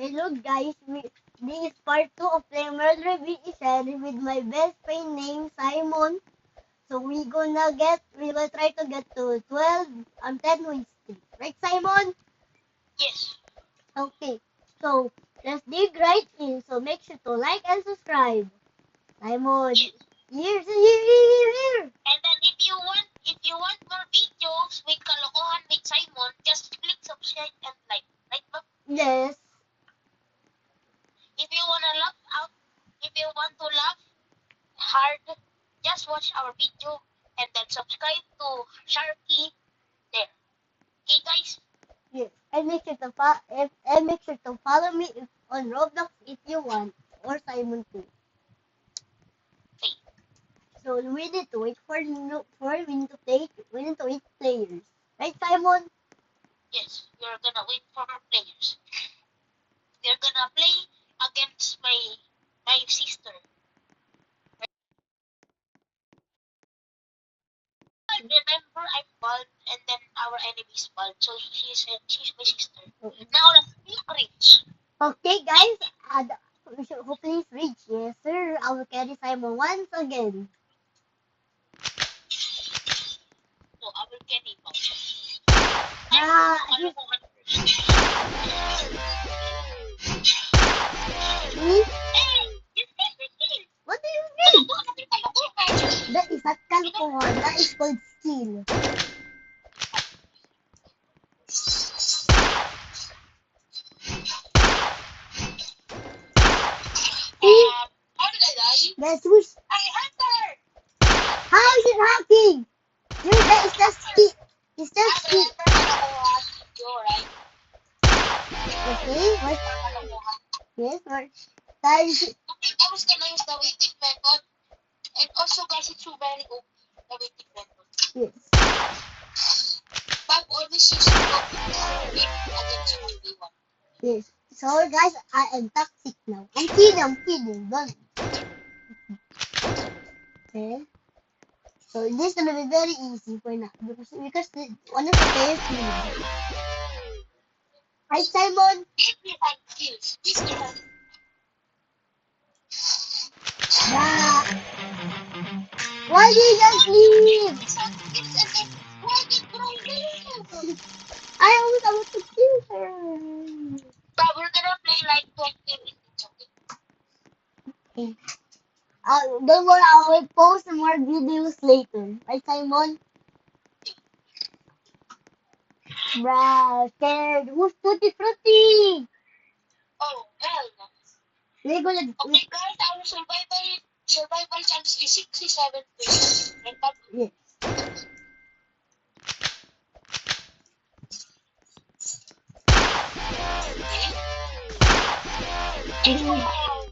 Hello guys, this is part 2 of the Murder Edition with my best friend named Simon. So we will try to get to 12 and 10 wins streak. Right, Simon? Yes. Okay, so let's dig right in. So make sure to like and subscribe. Simon, here. And then if you want more videos with Kalokohan with Simon, just click subscribe and like. Right, Bob? Yes. If you want to laugh hard, just watch our video and then subscribe to Sharky there. Okay, guys? Yes. And make sure to follow me on Roblox if you want, or Simon too. Okay. So we need to wait for we need to play. We need to wait players, right, Simon? Yes, we're gonna wait for our players. They're gonna play against my sister. Remember, I'm bald, and then our enemy is bald, so she's my sister. Now let's be rich. Okay, guys. We should hopefully reach. Yes, sir. I will carry Simon once again. So I will get him out. What do you mean? That is not kalokohan. That is called skill. How did I die? Guys, who's... I enter! How is it hacking? Dude, that is just skill. It's just skill. You're right. Okay, what? Yes, what? That is... I was gonna use the waiting method. And also, guys, it's so very OP, the waiting method. Yes. But always use the wait against 1v1. Yes. So, guys, I am toxic now. I'm kidding. Don't. Okay. So, this is gonna be very easy for now. Because one of the players lead. Right, Simon? Give me 5 kills. This one. Yeah. Why did you just leave? I was about to kill her. But we're gonna play like 20 minutes. Okay. Don't worry, I will post more videos later. Right, Simon? Bruh, scared. Who's Tutti Frutti? Oh, hell no. We're gonna... Okay, guys, our survival chance is 67%. Right, Bob? Yes.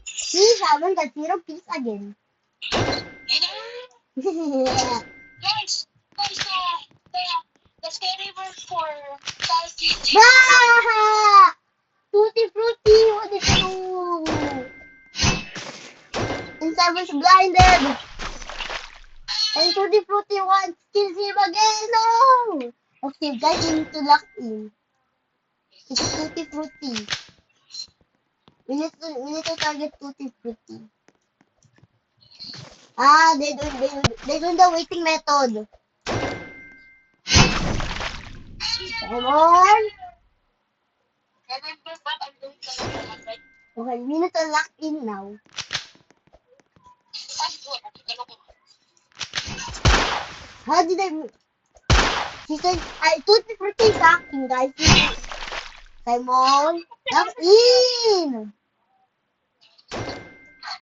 See, Simon got 0 piece again. Yeah. Guys, the scary word for Salty. Bruh! Tutti Frutti, what did you do? And Simon's blinded. And Tutti Frutti wants kills him again. No! Okay, guys, we need to lock in. It's a Tutti Frutti. We need to target Tutti Frutti. Ah, they do the waiting method. Come on. Remember, Bob, I'm doing the right? Okay, we need to lock in now. How did I... She said, I Tutti Frutti is hacking, guys. Simon, lock in.